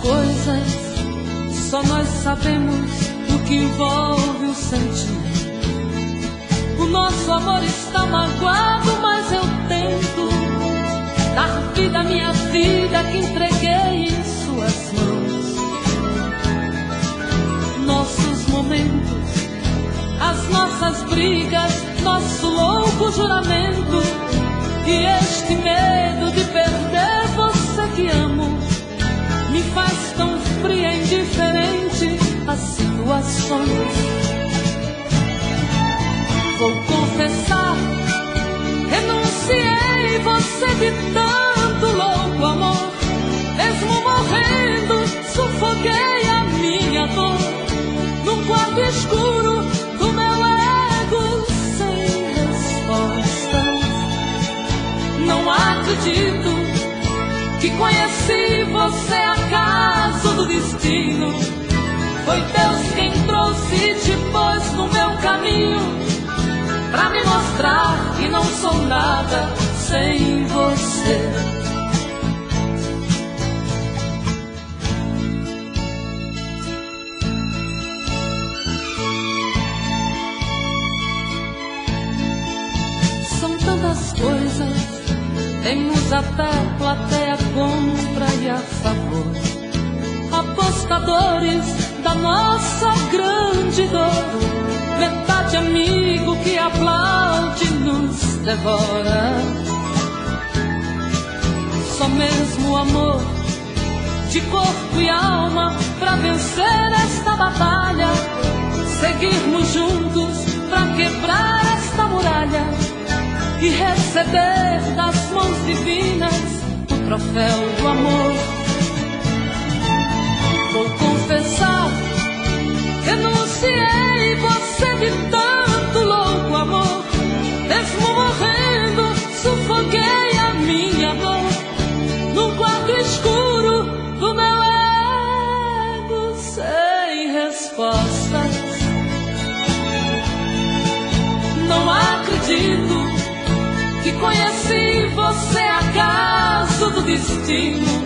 coisas, só nós sabemos o que envolve o sentimento. O nosso amor está magoado, mas eu tento dar vida à minha vida que entreguei em suas mãos. Nossos momentos, as nossas brigas, nosso louco juramento e este medo de perder você que amo me faz tão fria e indiferente às situações. Vou confessar, renunciei você de tanto louco amor. Mesmo morrendo, sufoquei a minha dor num quarto escuro do meu ego sem respostas. Não acredito que conheci você acaso do destino. Foi Deus quem trouxe e te pôs no meu caminho pra me mostrar que não sou nada sem você. São tantas coisas, temos até plateia contra e a favor, apostadores da nossa grande dor, metade amigo que aplaude e nos devora. Só mesmo o amor de corpo e alma pra vencer esta batalha, seguirmos juntos pra quebrar esta muralha e receber das mãos divinas o troféu do amor. Vou confessar, renunciei você de tanto louco amor. Mesmo morrendo, sufoquei a minha dor num quarto escuro do meu ego sem respostas. Não acredito que conheci você acaso do destino.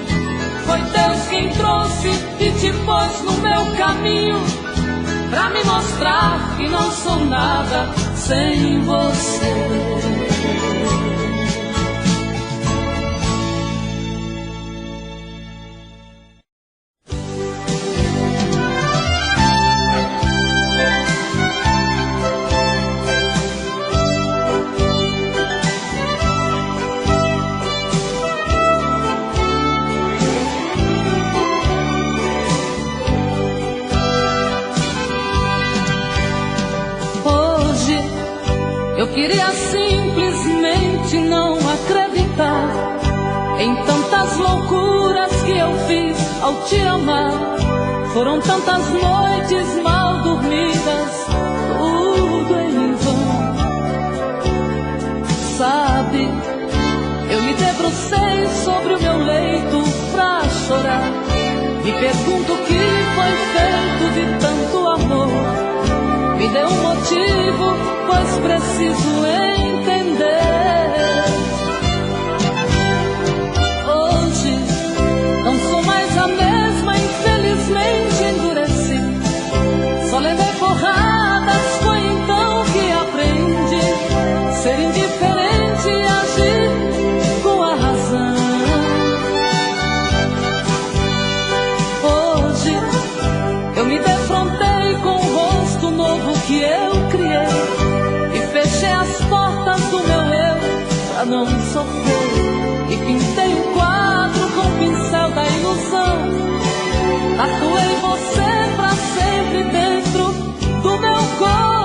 Foi Deus quem trouxe e te pôs no meu caminho pra me mostrar que não sou nada sem você. Eu queria simplesmente não acreditar em tantas loucuras que eu fiz ao te amar. Foram tantas noites mal dormidas, tudo em vão. Sabe, eu me debrucei sobre o meu leito pra chorar. Me pergunto o que foi feito de tanto amor. Me dê um motivo, pois preciso entender. Hoje não sou mais a mesma, infelizmente endureci. Só levei porradas, foi então que aprendi ser indiferente e agir com a razão. Hoje eu me defrontei com o rosto novo que eu criei e fechei as portas do meu eu pra não sofrer. E pintei um quadro com o pincel da ilusão. Tatuei você pra sempre dentro do meu coração.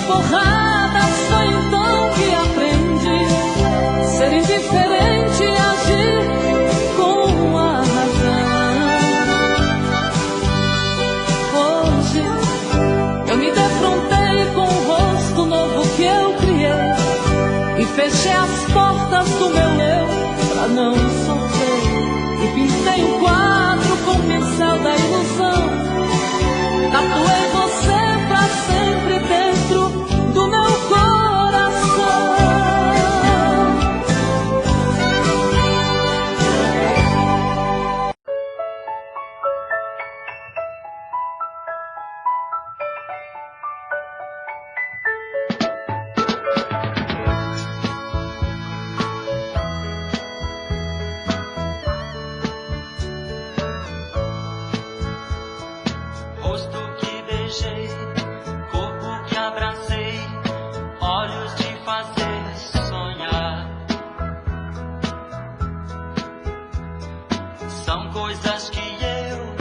Porra fechei as portas do meu eu pra não sofrer, e pintei um quadro com o pincel da ilusão. Tatuei você pra sempre dentro do meu coração. Corpo que abracei, olhos de fazer sonhar. São coisas que eu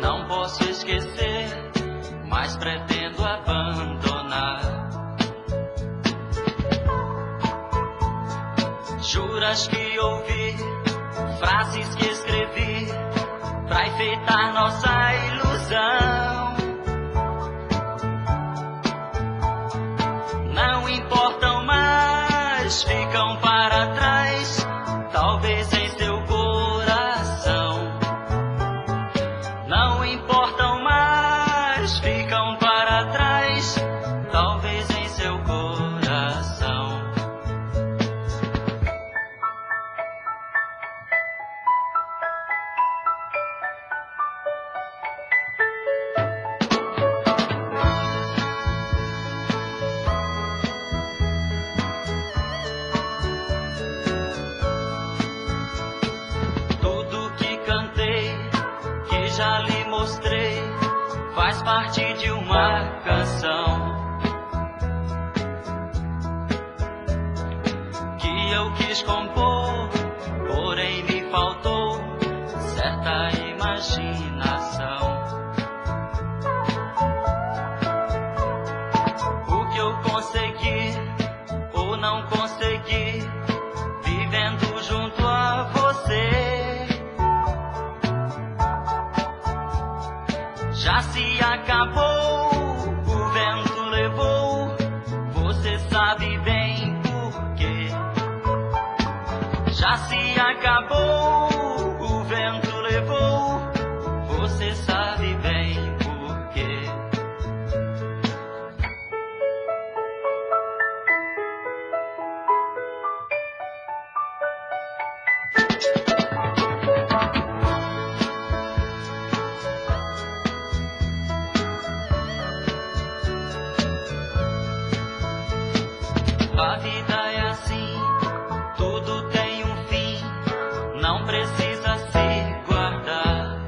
não posso esquecer, mas pretendo abandonar. Juras que ouvi, frases que escrevi pra enfeitar nossa ilusão. Não importam mais, ficam para trás, talvez em seu coração. Não importam mais, ficam para trás, talvez em seu coração. Já lhe mostrei, faz parte de uma canção que eu quis compor, porém me faltou certa imaginação. O que eu consegui ou não consegui, vivendo junto a você, já se acabou, o vento levou, você sabe bem por quê. Já se acabou, o vento levou, você sabe bem por quê. A vida é assim, tudo tem um fim, não precisa se guardar.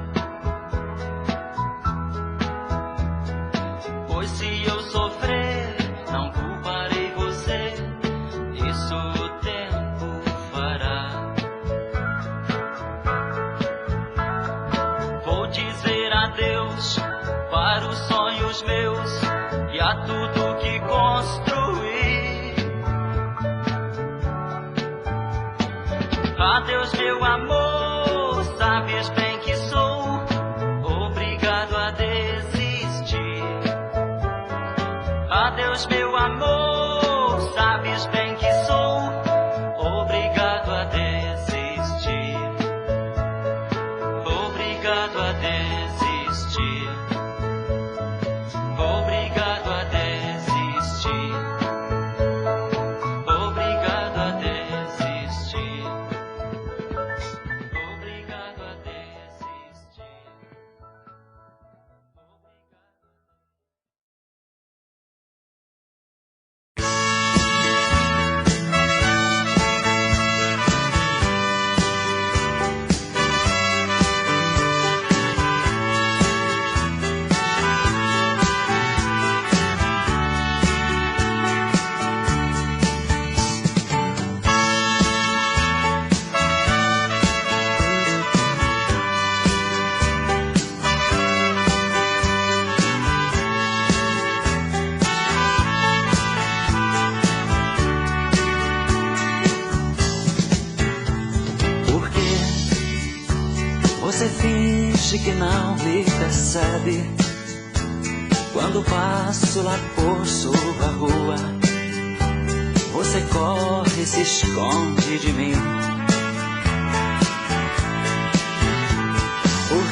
Pois se eu sofrer, não culparei você, isso o tempo fará. Vou dizer adeus para os sonhos meus e a tudo que construí. Adeus, meu amor, sabes bem que sou obrigado a desistir. Adeus, meu amor, sabes bem que sou obrigado a desistir. Obrigado a desistir. Obrigado a desistir. Obrigado a desistir. Obrigado a desistir. Você finge que não me percebe quando passo lá por sua rua. você corre e se esconde de mim. Por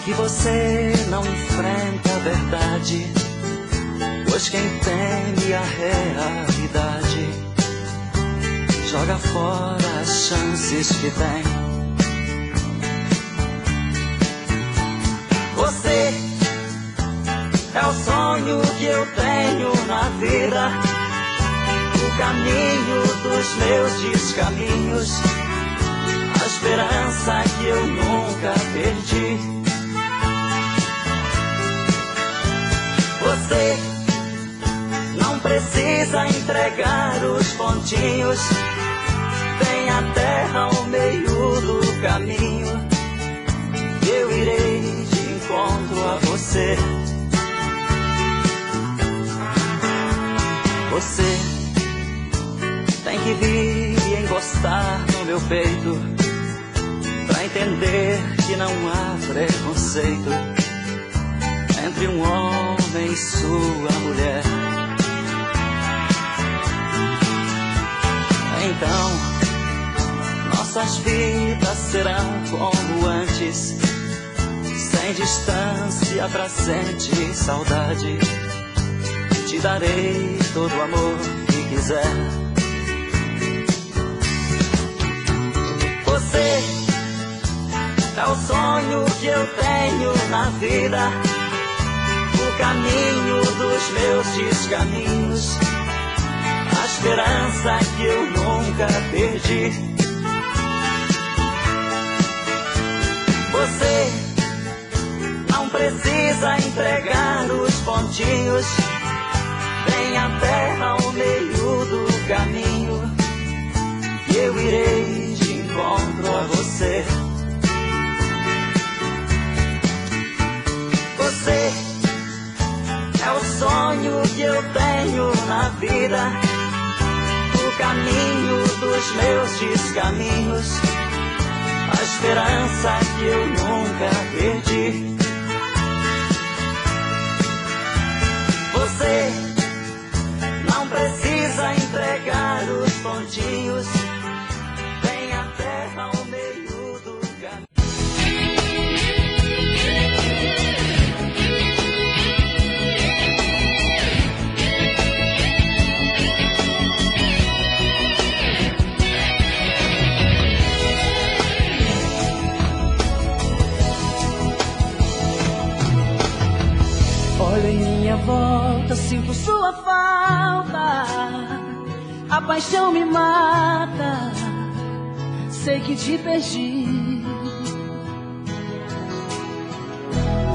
que você não enfrenta a verdade? Pois quem teme a realidade joga fora as chances que tem. Você é o sonho que eu tenho na vida, o caminho dos meus descaminhos, a esperança que eu nunca perdi. Você não precisa entregar os pontinhos, tem a terra ao meio do caminho, eu irei de encontro a você. Você tem que vir e encostar no meu peito pra entender que não há preconceito entre um homem e sua mulher. Então, nossas vidas serão como antes, sem distância pra sentir saudade. Te darei todo o amor que quiser. Você é o sonho que eu tenho na vida, o caminho dos meus descaminhos, a esperança que eu nunca perdi. Você não precisa entregar os pontinhos, tem a terra ao meio do caminho, e eu irei de encontro a você. Você é o sonho que eu tenho na vida, o caminho dos meus descaminhos, a esperança que eu nunca perdi. Você não precisa entregar os pontinhos, tem a terra ao meio do caminho. Olho em minha volta, sinto sua falta, a paixão me mata, sei que te perdi.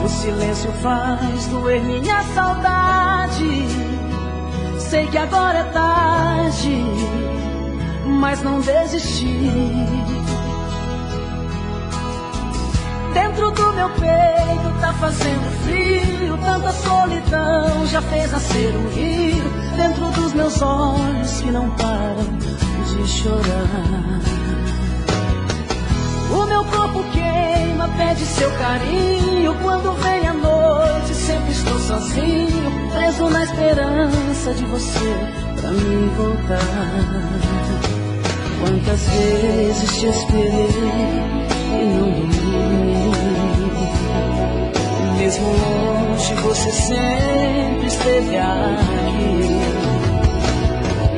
O silêncio faz doer minha saudade, sei que agora é tarde, mas não desisti. Dentro do meu peito tá fazendo frio, tanta solidão já fez nascer um rio dentro dos meus olhos que não param de chorar. O meu corpo queima, pede seu carinho, quando vem a noite sempre estou sozinho, preso na esperança de você pra me voltar. Quantas vezes te esperei e não dormi, mesmo longe você sempre esteve aqui.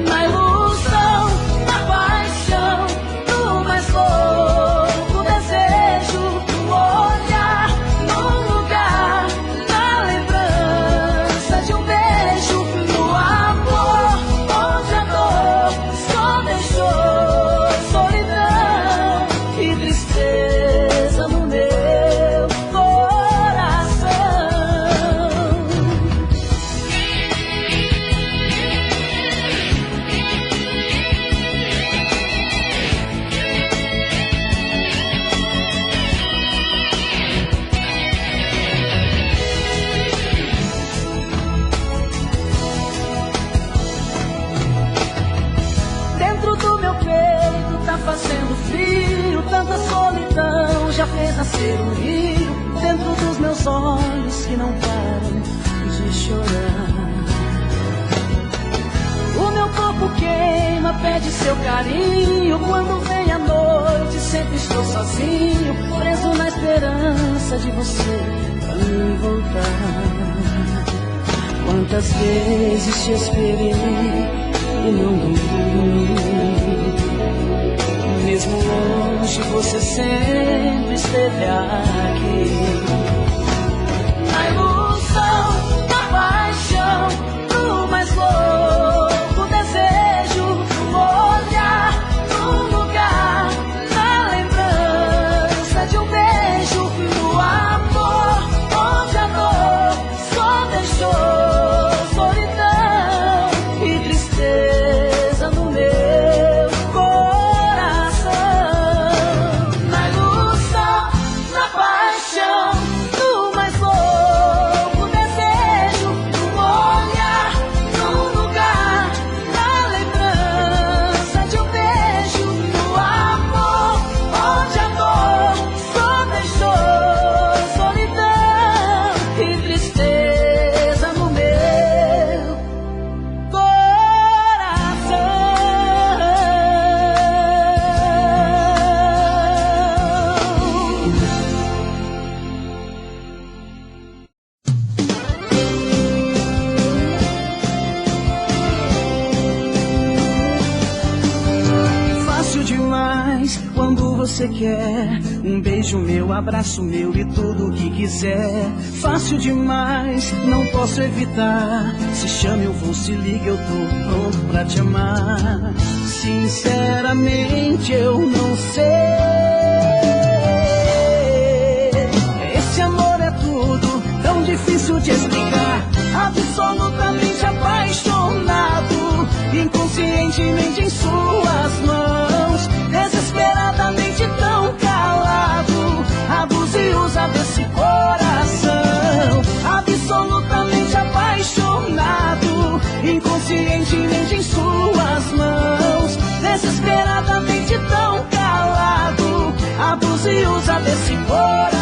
Na ilusão, na paixão, no mais louco desejo, no olhar, no lugar, na lembrança de um beijo, no amor, onde a dor só deixou solidão e tristeza no meu coração. Dentro do meu peito tá fazendo frio, tanta solidão já fez nascer um rio dentro dos meus olhos que não param de chorar. alma pede seu carinho. Quando vem a noite sempre estou sozinho, preso na esperança de você pra mim voltar. Quantas vezes te esperei e não dormi. Mesmo longe você sempre esteve aqui. Na ilusão, na paixão, no mais louco desejo, no olhar, no lugar, na lembrança de um beijo, no amor, onde a dor só deixou solidão e tristeza no meu coração. Na ilusão, na paixão, no mais louco desejo, no olhar, no lugar, na lembrança de um beijo, no amor, onde a dor só deixou solidão e tristeza no meu coração. Fácil demais quando você quer um beijo meu, abraço meu e tudo o que quiser. Fácil demais, não posso evitar. Se chama, eu vou, se liga, eu tô pronto pra te amar. Sinceramente eu não sei. Esse amor é tudo, tão difícil de explicar. Absolutamente apaixonado, inconscientemente em suas mãos, desesperadamente tão calado. Abusa e usa desse coração. Absolutamente apaixonado, inconscientemente em suas mãos, desesperadamente tão calado. Abusa e usa desse coração.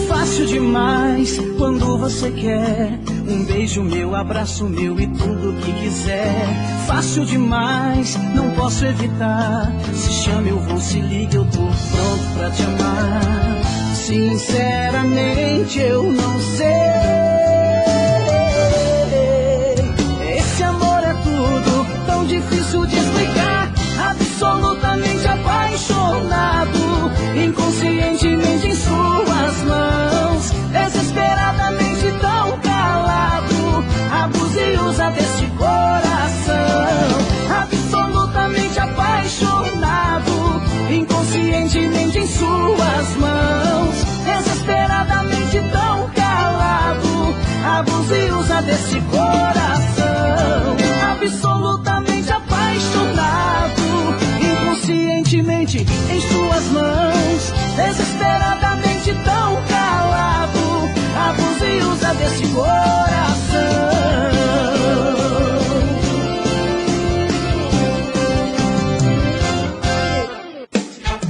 Fácil demais quando você quer um beijo meu, abraço meu e tudo o que quiser. Fácil demais, não posso evitar. Se chama, eu vou, se liga, eu tô pronto pra te amar. Sinceramente eu não sei. Esse amor é tudo, tão difícil de explicar. Absolutamente apaixonado, inconscientemente em suas mãos, desesperadamente tão calado. Abusa e usa desse coração. Absolutamente apaixonado, inconscientemente em suas mãos, desesperadamente tão calado. Abusa e usa desse coração. Absolutamente apaixonado, inconscientemente em suas mãos, desesperadamente tão calado. Abusa e usa desse coração.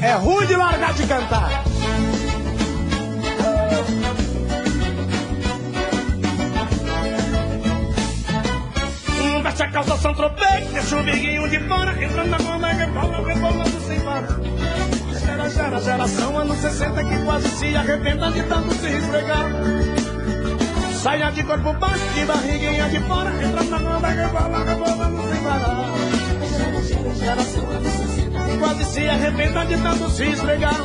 É ruim de largar de cantar. Veste a calça São Tropez, deixa o biguinho de fora, entrando na mão, rebolando sem parar. Geração anos 60 que quase se arrebenta de tanto se esfregar. Saia de corpo baixo, de barriguinha de fora, entrando na mão, rebolando sem parar. Geração anos 60 que quase se arrebenta de tanto se esfregar.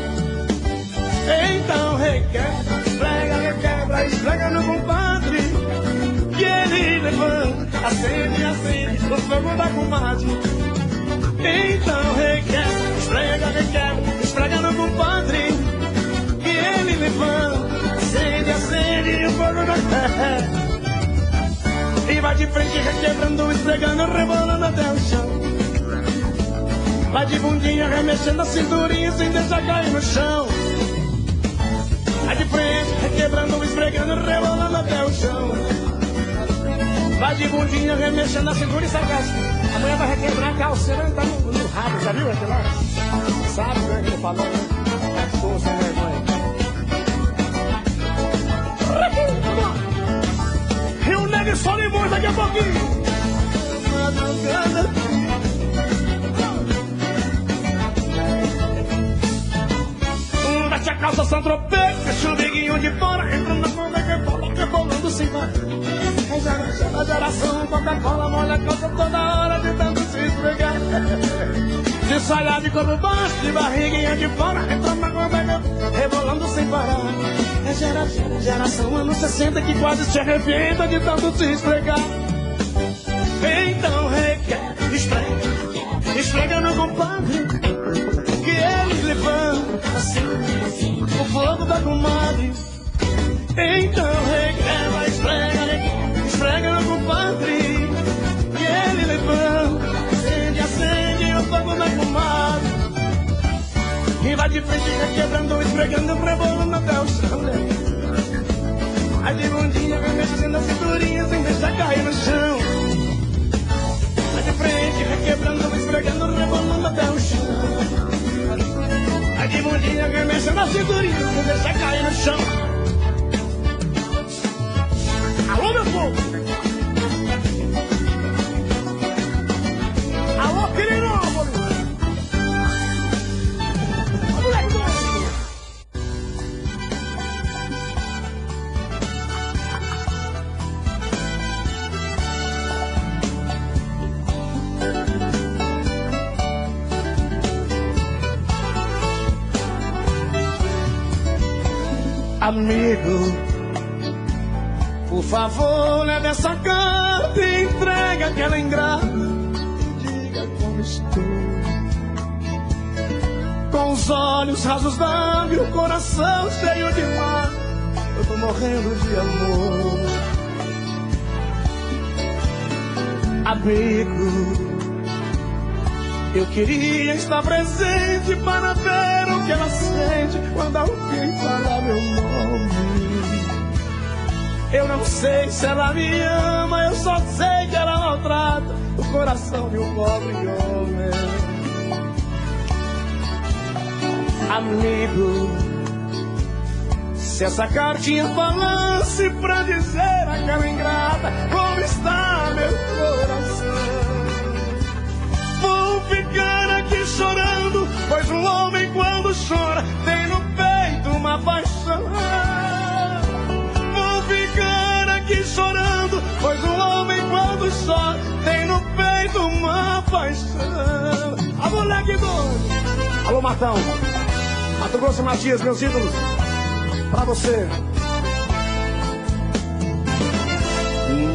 Então requebra, esfrega, requebra, esfrega no compadre, que ele levanta, acende no fogo da comadre. Então requebra, esfrega, requebra, esfrega no compadre, que ele levanta, acende o fogo da terra. E vai de frente requebrando, esfregando, rebolando até o chão. Vai de bundinha remexendo a cinturinha sem deixar cair no chão. Vai de frente requebrando, esfregando, rebolando até o chão. Vai de bundinha remexendo a cintura e sarcasmo. A mulher vai requebrar a calceira, tá no rabo, já viu? tranquilar. Sabe o que ele falou, né? Cachorro sem vergonha. Rio Negro e Solimões daqui a pouquinho. Mete a calça Saint-Tropez, deixa o biguinho de fora, entra na conta que bola, rebolando sem vai. É geração, Coca-Cola, molha a calça toda hora de tanto se esfregar. De saia de corpo baixo, de barriguinha de fora, entra na conta rebolando sem parar. É geração, anos 60 que quase se arrebenta de tanto se esfregar. Então requer, esfrega, esfrega no compadre, que ele levanta assim o fogo da comadre. Então requer, esfrega, esfrega no compadre, que ele levanta, acende o fogo da comadre. E vai de frente, quebrando, esfregando, rebolando até o chão. Vai de bundinha, vai mexendo a cinturinha sem deixar cair no chão. Vai de frente, requebrando, esfregando, rebolando até o chão. Vai de bundinha, vai mexendo a cinturinha sem deixar cair no chão. Alô, meu povo! Alô, Pirinópolis! Amigo, por favor, leve essa carta e entregue aquela ingrata. Diga como estou, com os olhos rasos d'água e o coração cheio de mar. Eu tô morrendo de amor. Amigo, eu queria estar presente para ver o que ela sente quando alguém fala meu nome. Eu não sei se ela me ama, eu só sei que ela maltrata o coração de um pobre homem. Amigo, se essa cartinha falasse pra dizer àquela ingrata como está meu coração, vou ficar aqui chorando, pois um homem quando chora tem no peito uma paixão. Vou ficar aqui chorando, pois um homem quando chora tem no peito uma paixão. A moleque doido. Alô, Matão, Mato Grosso e Matias, meus ídolos, pra você.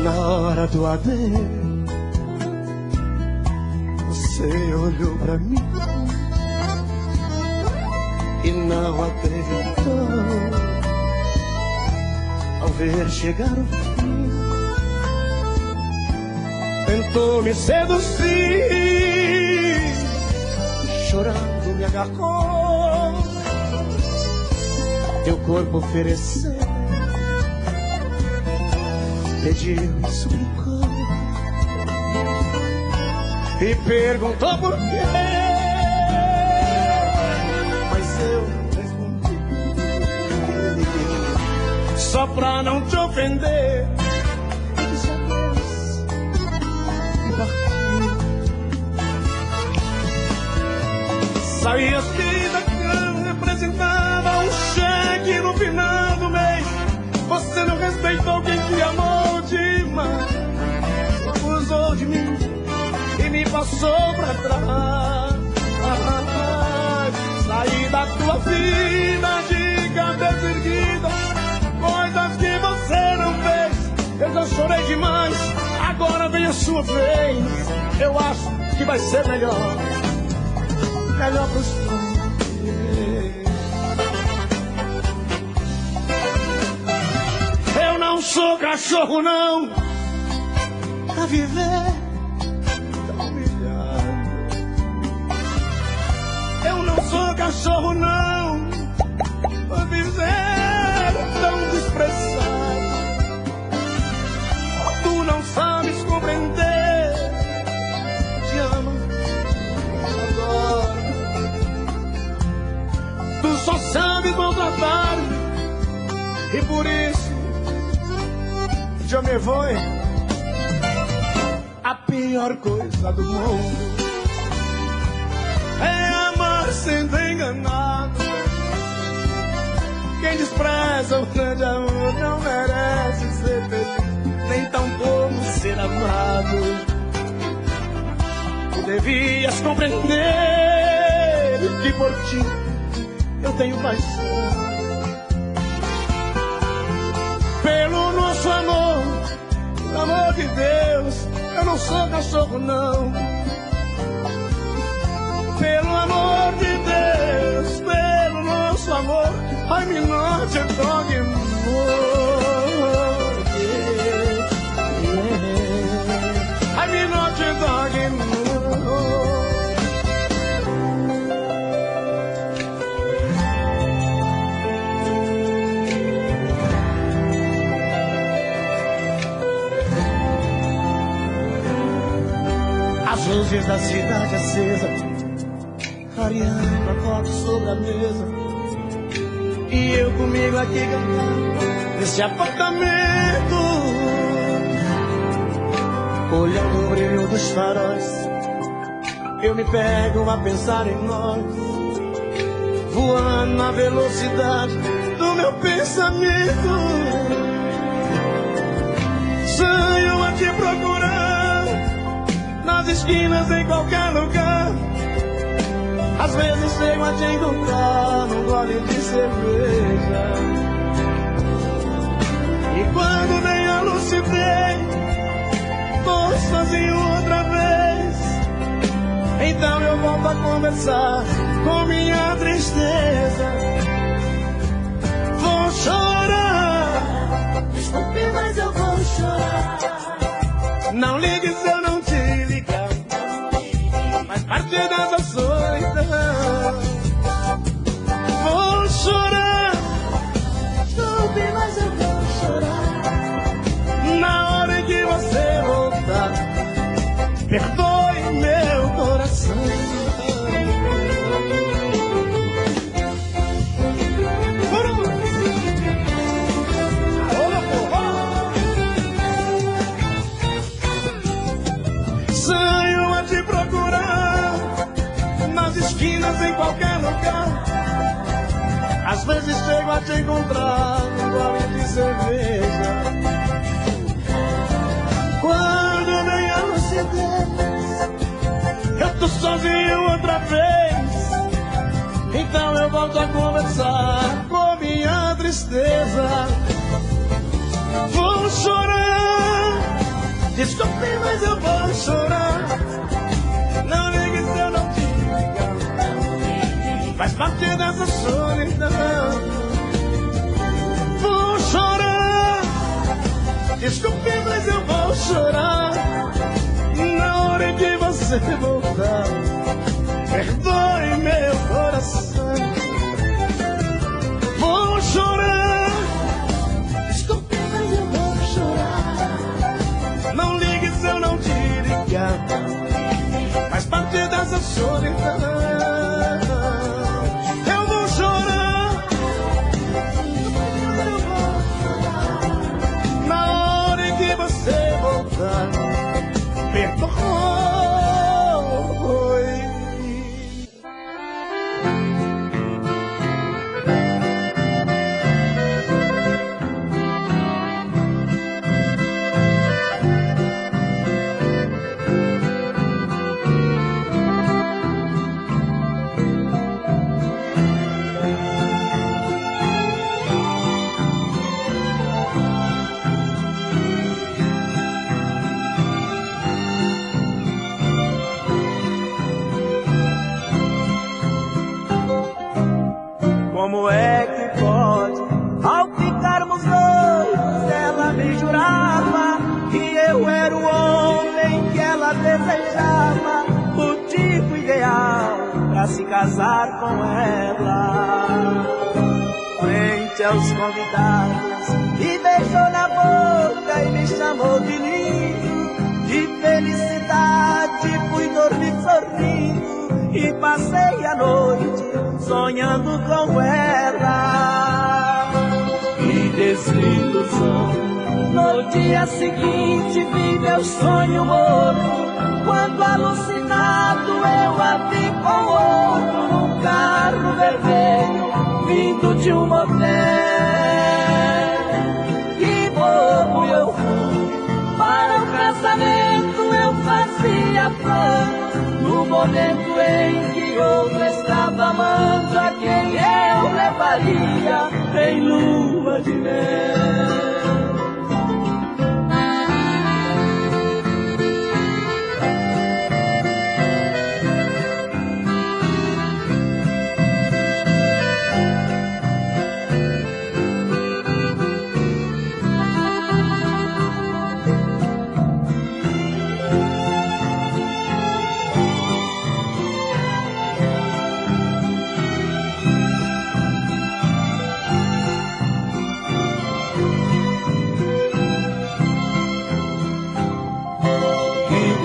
Na hora do adeus, você olhou pra mim e não acreditou ao ver chegar o fim. Tentou me seduzir, chorando me agarrou, teu corpo ofereceu, pediu e suplicou e perguntou por quê, mas eu respondi só pra não te ofender. Disse adeus e parti. Saí assim da cama, representava um cheque no final do mês. Você não respeitou quem te amou demais, abusou de mim e me passou pra trás. Saí da tua vida de cabeça erguida, coisas que você não fez. Eu já chorei demais, agora vem a sua vez. Eu acho que vai ser melhor, melhor pros dois. Eu não sou cachorro não, pra viver tão humilhado. Eu não sou cachorro não, pra viver tão desprezado. Tu não sabes compreender, te amo agora. yo me voy. A pior coisa do mundo é amar sendo enganado. Quem despreza o grande amor não merece ser feliz, nem tampouco ser amado. Tu devias compreender que por ti eu tenho paixão. Pelo nosso amor, pelo amor de Deus, eu não sou cachorro não. Pelo amor de Deus, pelo nosso amor, I'm not a dog anymore. I'm not a dog anymore. As luzes da cidade acesa, clareando a foto sobre a mesa, e eu comigo aqui cantando nesse apartamento, olhando o brilho dos faróis. Eu me pego a pensar em nós, voando na velocidade do meu pensamento. Sonho a te procurar nas esquinas, em qualquer lugar. Às vezes chego a te encontrar num gole de cerveja. E quando vem a lucidez, tô sozinho outra vez. Então eu volto a conversar com minha tristeza. Vou chorar, desculpe, mas eu vou chorar. Não ligue se eu não te ligar, faz parte dessa solidão. Vou chorar, desculpe, mas eu vou chorar. Na hora em que você voltar, perdoe meu coração. Sonho a te procurar nas esquinas, em qualquer lugar. Às vezes chego a te encontrar num gole de cerveja. Quando vem a lucidez, eu tô sozinho outra vez. Então eu volto a conversar com minha tristeza. Vou chorar, desculpe, mas eu vou chorar. Não ligue se eu não te ligar, faz parte dessa solidão. Vou chorar, desculpe, mas eu vou chorar. Na hora em que você voltar, perdoe meu coração. Vou chorar, desculpe, mas eu vou chorar. Não ligue se eu não te ligar, faz parte dessa solidão. Eu vou chorar, eu vou chorar. Na hora em que você voltar, perdoe. Como é que pode, ao ficarmos noivos, ela me jurava que eu era o homem que ela desejava, o tipo ideal pra se casar com ela. Frente aos convidados, me beijou na boca e me chamou de lindo. De felicidade fui dormir sorrindo e passei a noite sonhando com ela. Que desilusão, No dia seguinte vi meu sonho morto, quando alucinado eu a vi com outro, num carro vermelho vindo de um motel. Que bobo eu fui, para o casamento eu fazia planos, no momento em que outro estava amando, a quem eu levaria em lua de mel.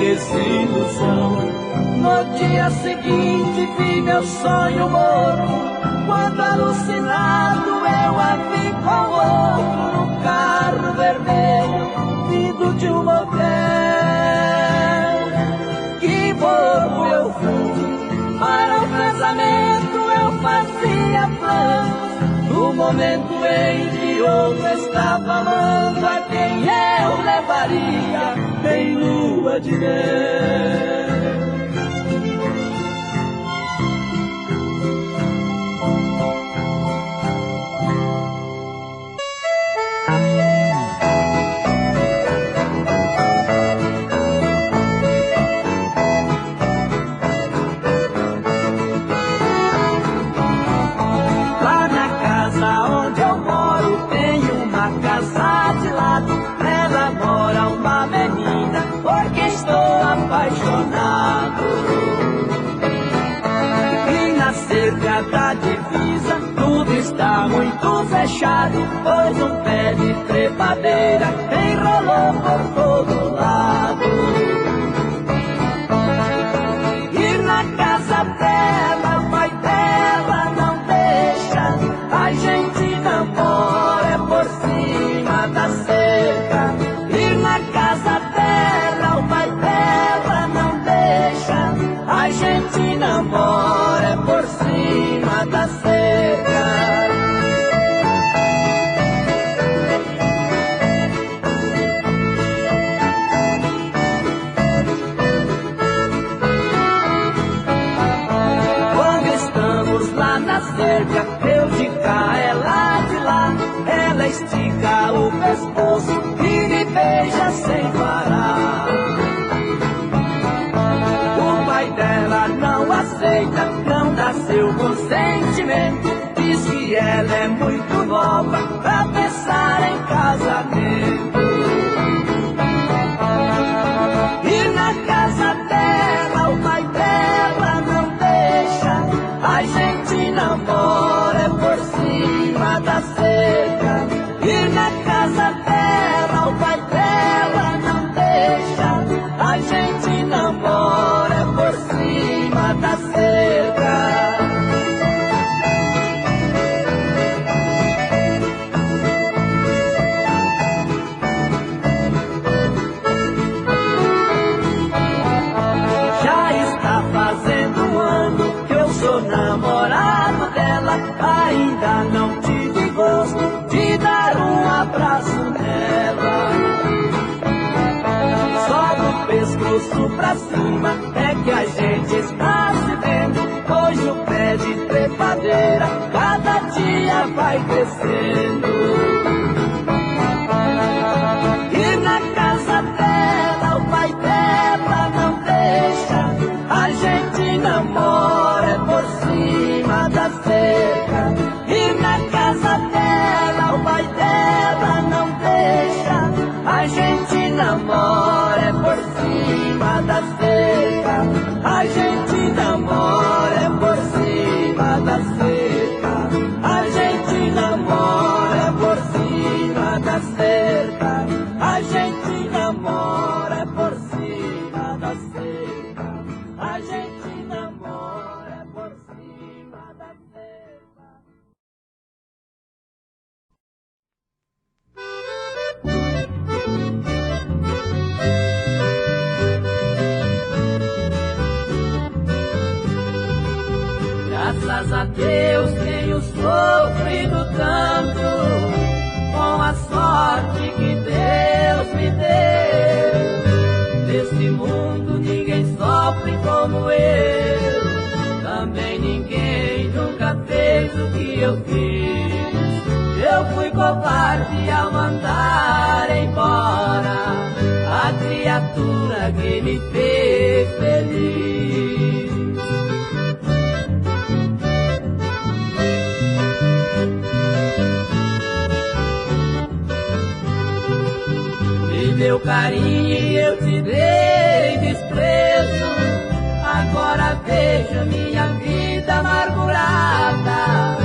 Desilusão. No dia seguinte vi meu sonho morto, quando alucinado eu a vi com outro, num carro vermelho vindo de um motel. Que bobo eu fui, para o casamento eu fazia planos, no momento em que outro estava amando, a quem eu levaria em lua de mel. Lá na casa onde eu moro tem uma casa de lado, nela mora uma menina por quem estou apaixonado. E na cerca da divisa tudo está muito fechado, pois um pé de trepadeira enrolou por todo lado. E na casa dela, o pai dela não deixa a gente namora por cima da cerca. E na casa dela, o pai dela não deixa a gente namora por cima da cerca. Quando estamos lá na cerca, eu de cá, ela de lá, ela estica o pescoço e me beija sem parar. O pai dela não aceita, não dá seu consentimento, diz que ela é muito nova pra pensar em casamento. E na casa dela, o pai dela não deixa a gente namora por cima da cerca. E na casa dela, o pai dela não deixa a gente namora por cima da cerca. Já está fazendo um ano que eu sou namorado dela, ainda não tive gosto de dar um abraço nela. Só do pescoço pra cima é que a gente está se vendo, pois o pé de trepadeira cada dia vai crescendo. E na casa dela, o pai dela não deixa a gente namora por cima da cerca. E na casa dela, o pai dela não deixa a gente namora por cima da cerca. A gente namora por cima da cerca. A gente namora Graças a Deus tenho sofrido tanto com a sorte que Deus me deu. Nesse mundo ninguém sofre como eu, também ninguém nunca fez o que eu fiz. Eu fui covarde ao mandar embora a criatura que me fez feliz. Me deu carinho e eu te dei desprezo. Agora veja minha vida amargurada.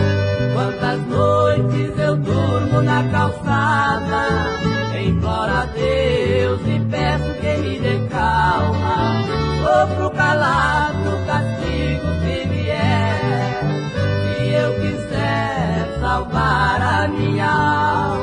Quantas noites eu durmo na calçada, imploro a Deus e peço que me dê calma. Sofro calado, castigo se vier, se eu quiser salvar a minha alma.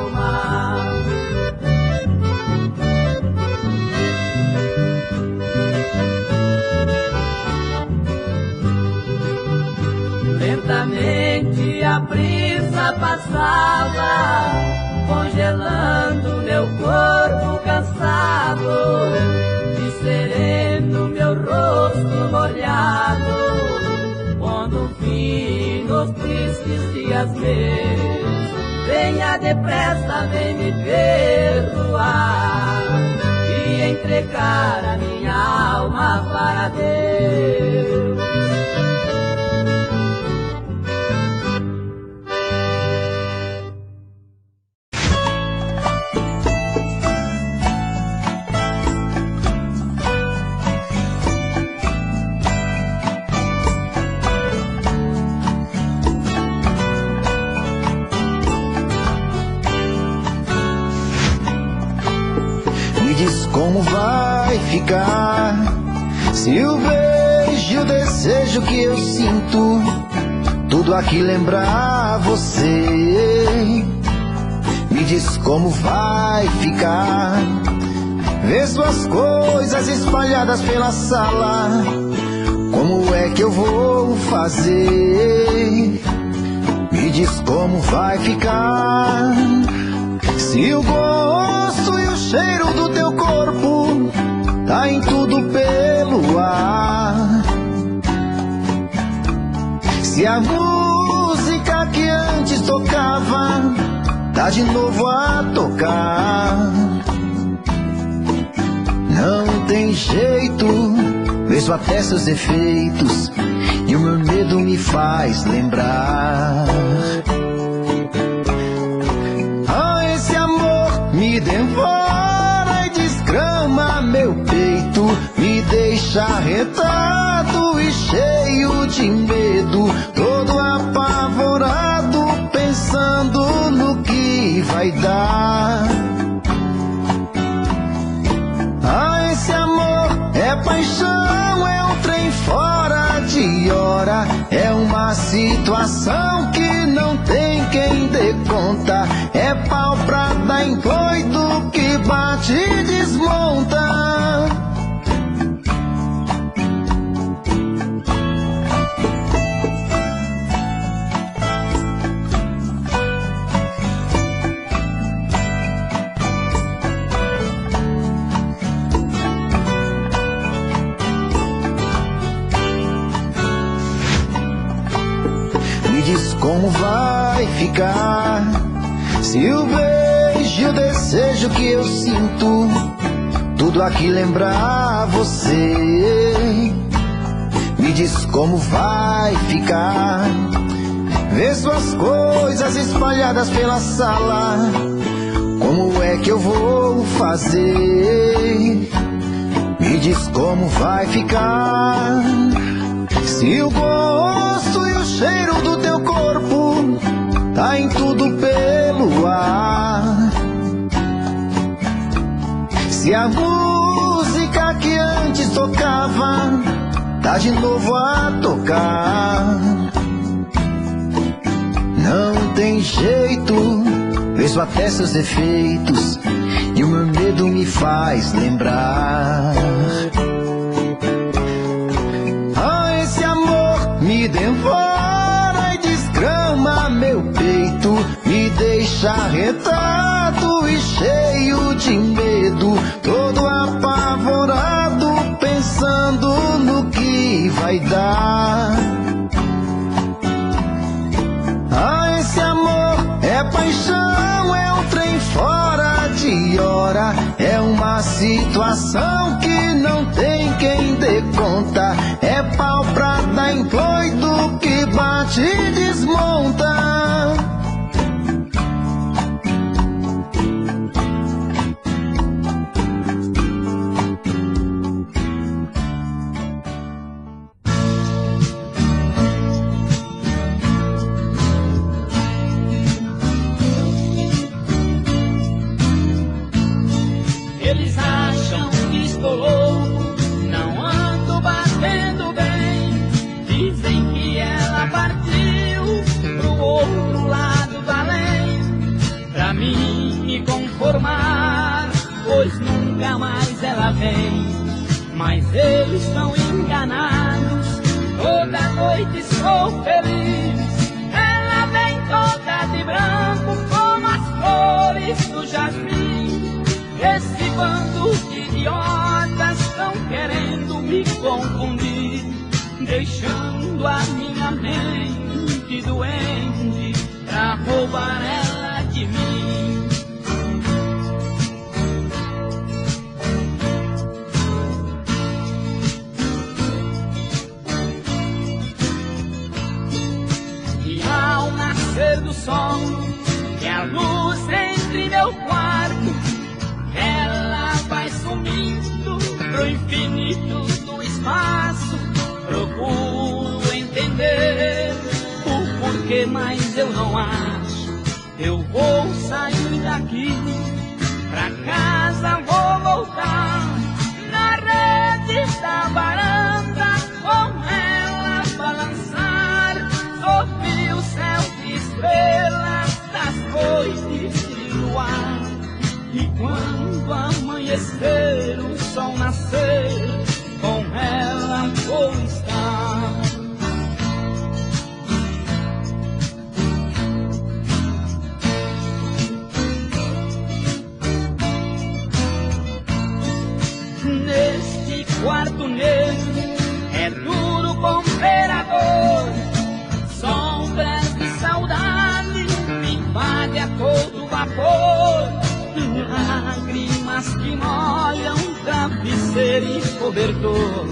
Lentamente a brisa passava, congelando meu corpo cansado, de sereno meu rosto molhado, pondo fim nos tristes dias meus. Venha depressa, vem me perdoar e entregar a minha alma para Deus. Como vai ficar se o beijo, o desejo que eu sinto, tudo aqui lembrar você? Me diz como vai ficar ver suas coisas espalhadas pela sala. Como é que eu vou fazer? Me diz como vai ficar se o gosto e o cheiro do teu corpo tá em tudo pelo ar. Se a música que antes tocava tá de novo a tocar, não tem jeito, vejo até seus efeitos e o meu medo me faz lembrar. Me devora e desgrama meu peito, me deixa arretado e cheio de medo, todo apavorado, pensando no que vai dar. Ah, esse amor é paixão, é um trem fora de hora, é uma situação que não tem quem dê conta, é pau pra dar em doido que bate e desmonta. Me diz como vai ficar se o beijo, o desejo que eu sinto, tudo aqui lembrar você? Me diz como vai ficar ver suas coisas espalhadas pela sala. Como é que eu vou fazer? Me diz como vai ficar se o gosto e o cheiro do teu corpo tá em tudo pelo ar. Se a música que antes tocava tá de novo a tocar, não tem jeito, vejo até seus efeitos e o meu medo me faz lembrar. Ah, esse amor me devora marcha arretado e cheio de medo, todo apavorado, pensando no que vai dar. Ah, esse amor é paixão, é um trem fora de hora, é uma situação que não tem quem dê conta, é pau pra dar em doido que bate e desmonta. Eles acham que estou louco, não ando batendo bem. Dizem que ela partiu pro outro lado do além. Pra mim me conformar, pois nunca mais ela vem. Mas eles estão enganados, toda noite sou feliz. Ela vem toda de branco como as flores do jasmim. Esse bando de idiotas estão querendo me confundir, deixando a minha mente doente pra roubar ela de mim. E ao nascer do sol, que a luz entre meu quarto, ela vai sumindo pro infinito do espaço. Procuro entender o porquê, mas eu não acho. Eu vou sair daqui, pra casa vou voltar, na rede da varanda, com ela balançar, sobre o céu de estrelas das noites de luar. E quando amanhecer, o sol nascer, com ela vou estar. Neste quarto negro é duro comprador, sombras de saudade me invadem a todo vapor. Lágrimas que molham travesseiro e cobertor.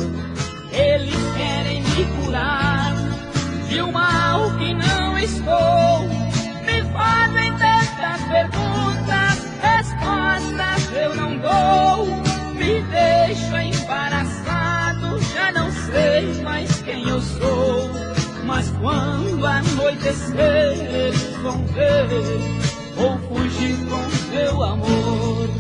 Eles querem me curar de um mal que não estou. Me fazem tantas perguntas, respostas eu não dou. Me deixo embaraçado, já não sei mais quem eu sou. Mas quando anoitecer eles vão ver, vou fugir com teu amor.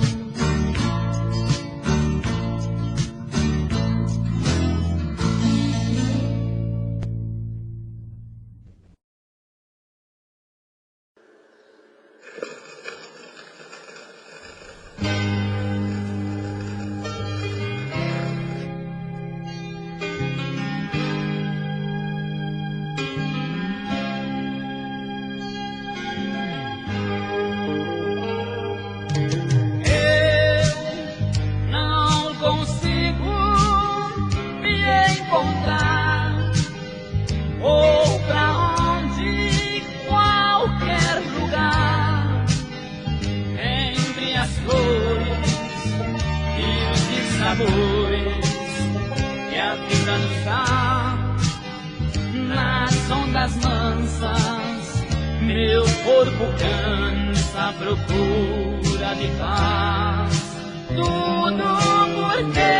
Ou pra onde, qualquer lugar, entre as flores e os dissabores que a vida nos dá, nas ondas mansas, meu corpo cansa à procura de paz. Tudo porque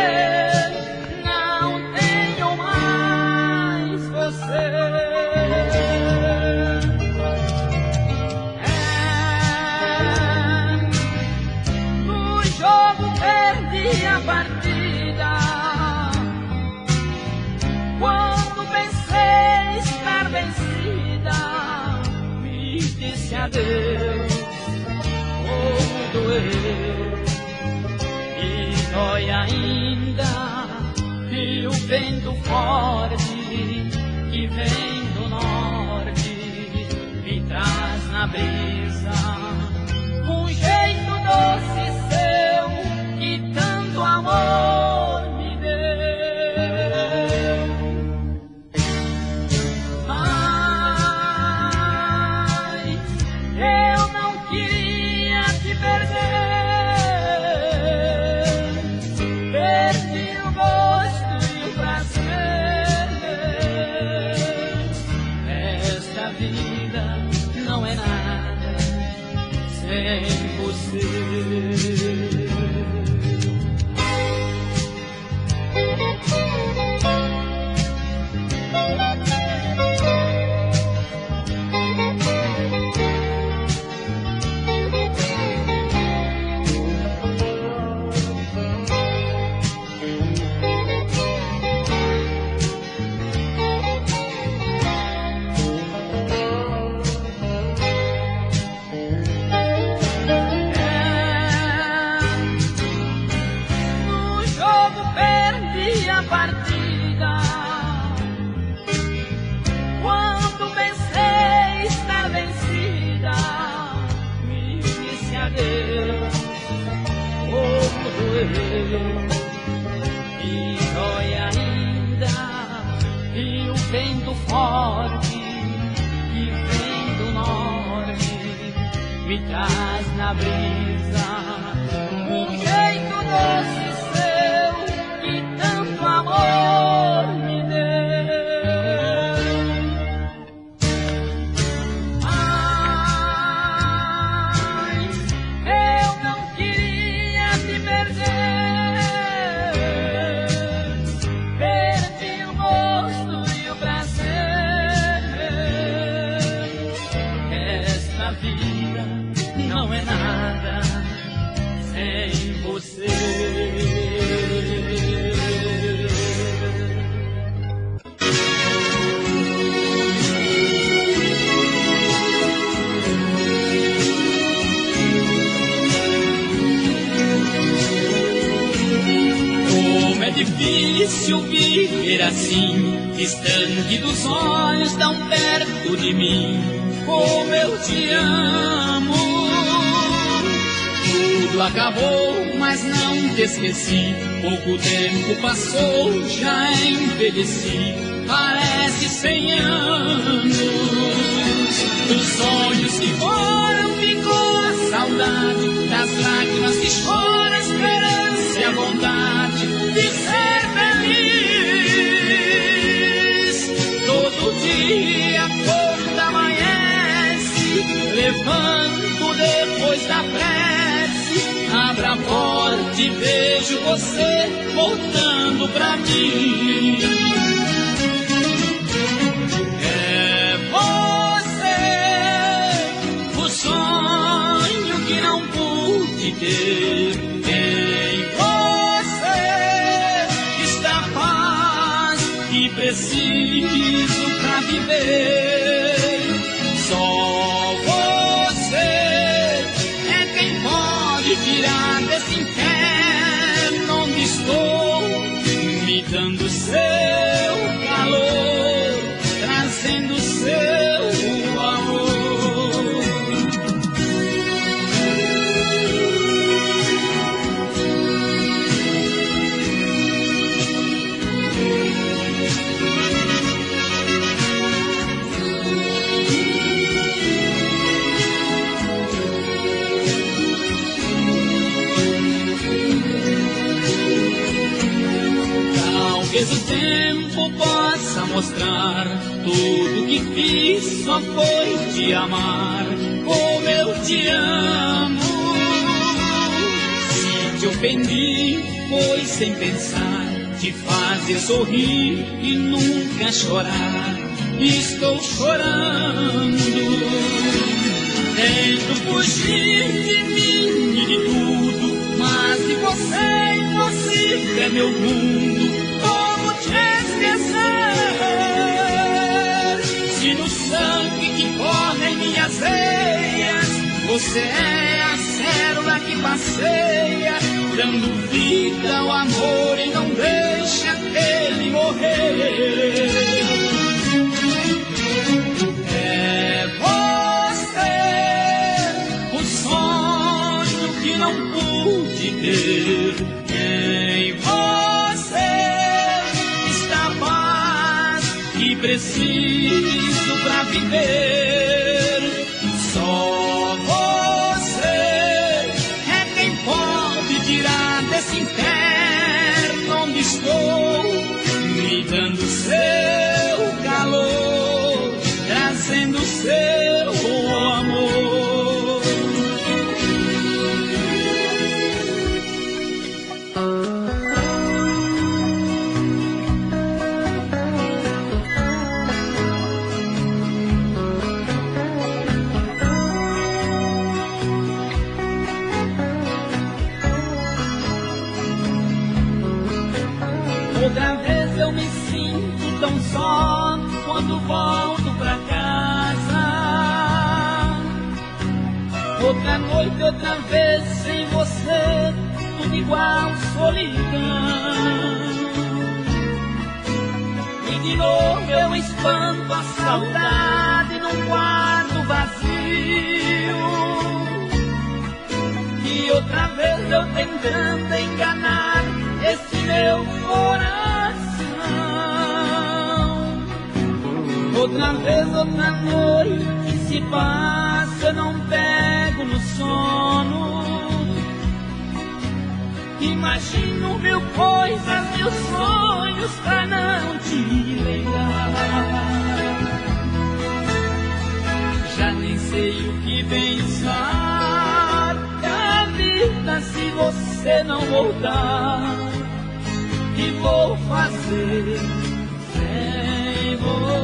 no jogo perdi a partida. Quando pensei estar vencida, me disse adeus, como doer. E dói ainda, e o vento forte que vem do norte me traz na brisa vida não é nada sem você. E dói ainda, e o vento forte que vem do norte me traz na brisa um jeito doce seu que tanto amor me deu. Ai, eu não queria te perder. Perdi o gosto e o prazer. Esta vida não é nada sem você. Como é difícil viver assim, distante dos olhos, tão perto de mim. Como eu te amo. Tudo acabou, mas não te esqueci. Pouco tempo passou, já envelheci. Parece 100 anos. Dos sonhos que foram ficou a saudade. Das lágrimas que chora, a esperança e a vontade de ser feliz. Todo dia, quando amanhece, levanto depois da prece, abro a porta e vejo você voltando pra mim. É você, o sonho que não pude ter. Em você está a paz que preciso pra viver. Só você é quem pode tirar desse inferno onde estou, me dando seu calor, trazendo seu amor. Talvez o tempo possa mostrar tudo que fiz só foi te amar, como eu te amo. Se te ofendi foi sem pensar, te fazer sorrir e nunca chorar. Estou chorando, tento fugir de mim e de tudo, mas de você impossível é meu mundo. Se no sangue que corre em minhas veias, você é a célula que passeia, dando vida ao amor e não deixa ele morrer. É você, o sonho que não pude ter. Em você preciso pra viver. Só você é quem pode tirar desse inferno onde estou, me dando seu calor, trazendo sendo seu amor. Outra vez eu me sinto tão só quando volto pra casa. Outra noite, outra vez sem você, tudo igual solidão. E de novo eu espanto a saudade num quarto vazio. E outra vez eu tentando enganar esse meu coração. Outra vez, outra noite se passa, eu não pego no sono. Imagino mil coisas, mil sonhos pra não te lembrar. Já nem sei o que pensar da vida se você não voltar. Que vou fazer sem você?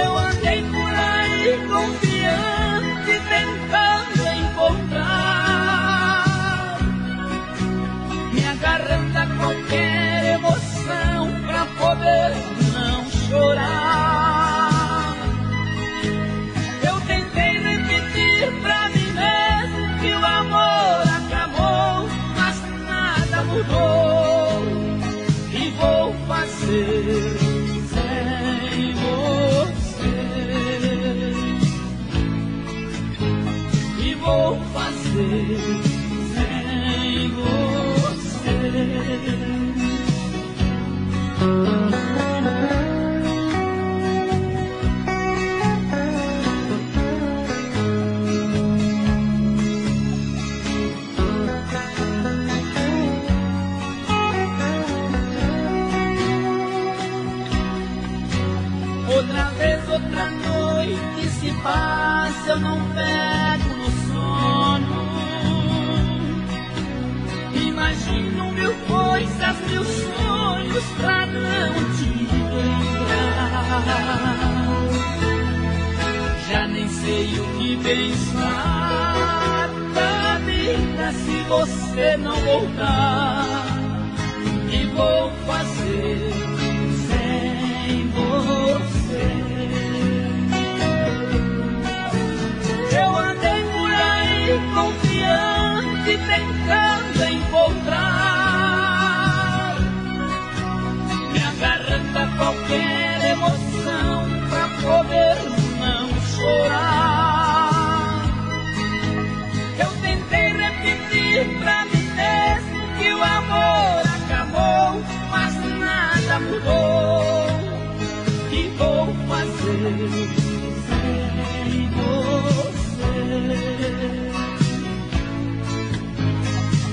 Eu andei por aí confiante, tentando encontrar, me agarrando a qualquer emoção pra poder não chorar. Eu tentei repetir pra mim mesmo que o amor mudou, e vou fazer sem você, e vou fazer sem você. Outra vez, outra noite se passa, eu não pego no sono. Imagino mil coisas, mil sonhos pra não te lembrar. Já nem sei o que pensar da vida se você não voltar. E vou fazer sem você. Eu andei por aí confiante, tentando encontrar, me agarrando a qualquer emoção pra poder não chorar. Eu tentei repetir pra mim mesmo que o amor acabou, mas nada mudou. E vou fazer sem você,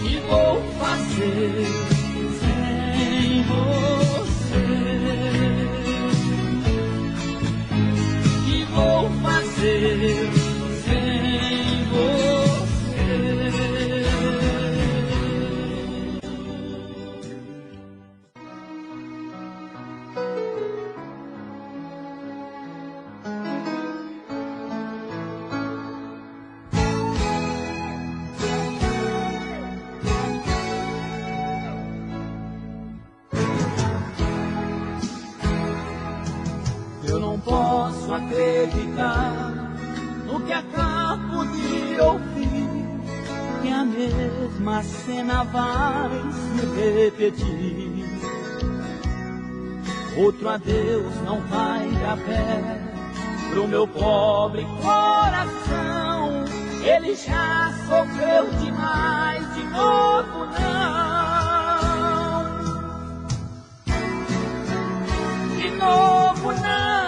e vou fazer sem você, e vou fazer sem você. Eu não posso acreditar no que acabo de ouvir, que a mesma cena vai se repetir. Outro adeus não vai dar pé pro meu pobre coração. Ele já sofreu demais, de novo não. De novo não.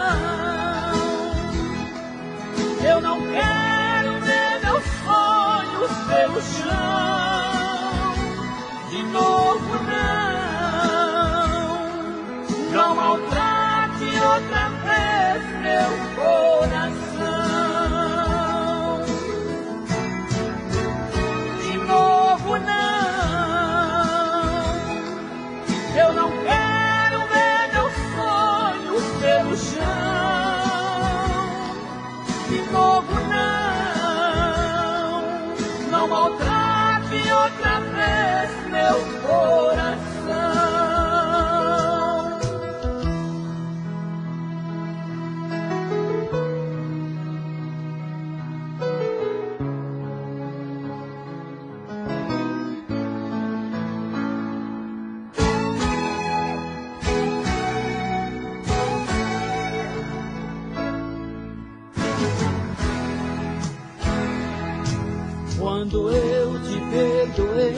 Eu não quero ver meus sonhos pelo chão. De novo não. Não maltrate outra vez meu coração. De novo não, eu não quero ver meus sonhos pelo chão. De novo não maltrate outra vez meu coração. Quando eu te perdoei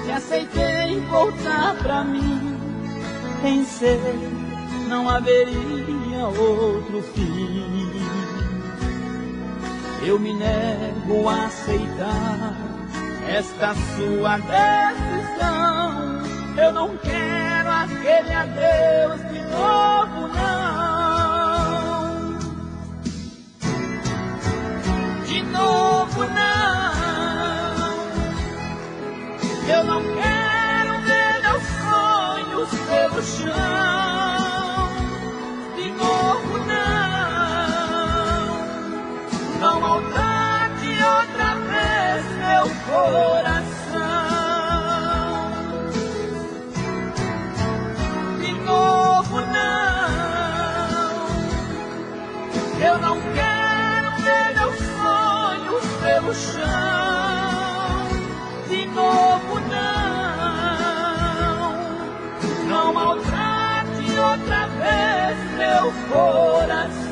e aceitei voltar pra mim, pensei não haveria outro fim. Eu me nego a aceitar esta sua decisão. Eu não quero aquele adeus de novo, não. De novo não. Eu não quero ver meus sonhos pelo chão. De novo não maltrate outra vez meu coração. De novo não, eu não quero ver meus sonhos pelo chão. De novo não maltrate outra vez meu coração.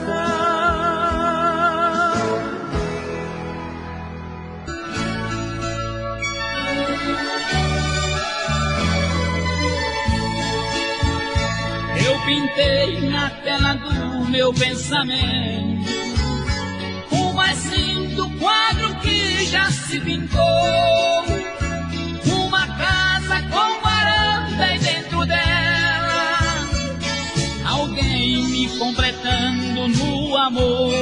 Eu pintei na tela do meu pensamento o mais lindo quadro que já se pintou. Uma casa com varanda e dentro dela alguém me completando no amor.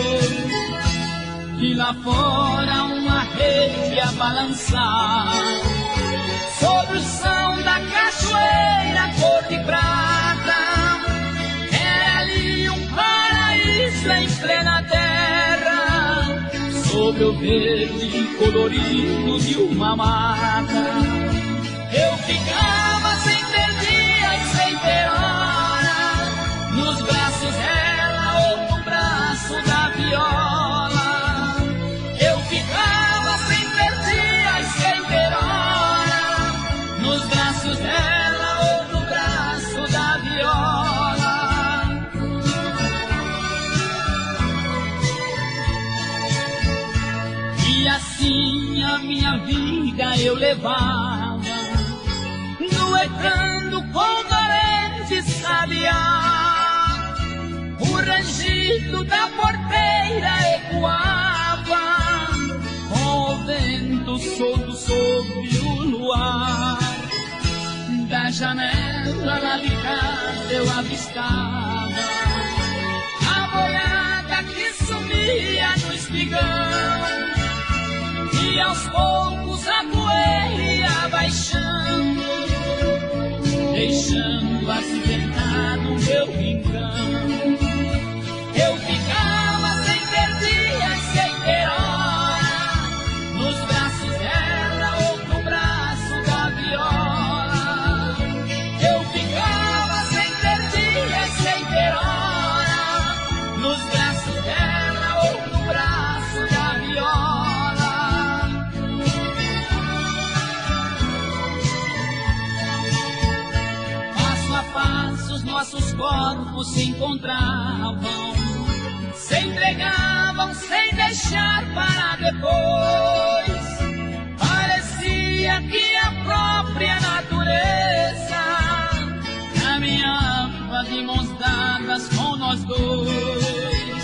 E lá fora uma rede a balançar sobre o som da cachoeira cor de prata. Era ali um paraíso em plena terra, sobre o verde colorido de uma mata. Eu ficava sem ter dia e sem ter hora, nos braços dela ou no braço da viola. Eu ficava sem ter dia e sem ter hora, nos braços dela ou no braço da viola. E assim a minha vida eu levava, duetando com dolente sabiá. O rangido da porteira ecoava, com o vento solto sobre o luar. Da janela lá de casa eu avistava a boiada que sumia no espigão, e aos poucos a poeira ia baixando, deixando a se sentar no meu rincão. Eu ficava sem ter dia e sem ter hora, nos braços dela ou no braço da viola. Eu ficava sem ter dia e sem ter hora, nos braços dela ou no braço da viola. Passo a passo os nossos corpos se encontravam, se entregavam sem deixar para depois. Parecia que a própria natureza caminhava de mãos dadas com nós dois.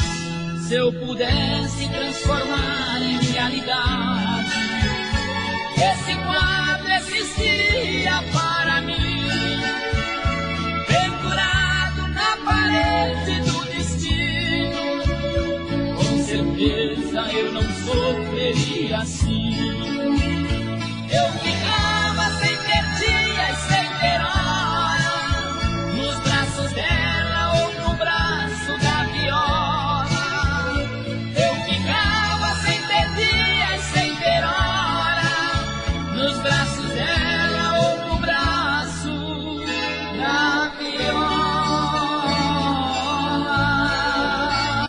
Se eu pudesse transformar em realidade esse quadro existiria para mim, pendurado foi assim. Eu ficava sem ter dia e sem ter hora, nos braços dela ou no braço da viola. Eu ficava sem ter dia e sem ter hora, nos braços